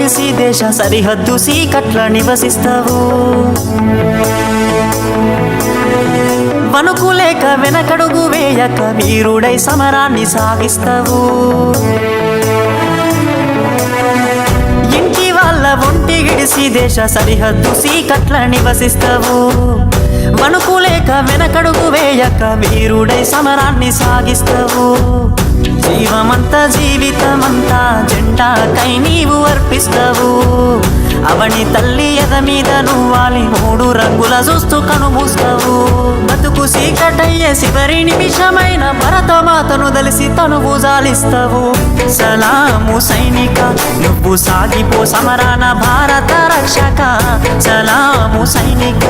విడిసి దేశ సరిహద్దు సీకట్ల నివసిస్తావు. వణుకులేక వెనకడుగు వేయక వీరుడై సమరాన్ని సాగిస్తావు. ఇంటి వాళ్ళ ఒంటి గిడిసి దేశ సరిహద్దు సీకట్ల నివసిస్తావు. వణుకులేక వెనకడుగు వేయక వీరుడై సమరాన్ని సాగిస్తావు. జీవమంతా జీవితమంతా జెండాకై నీవు అర్పిస్తావు. అవని తల్లి ఎద మీద నువ్వాలి 3 రంగుల చూస్తూ కనుమూస్తావు. బతుకు సీకటయ్యే చివరి నిమిషమైన భరతమాతను దలిసి తనువు జాలిస్తావు. సలాము సైనిక, నువ్వు సాగిపో సమరాన భారత రక్షక. సలాము సైనిక.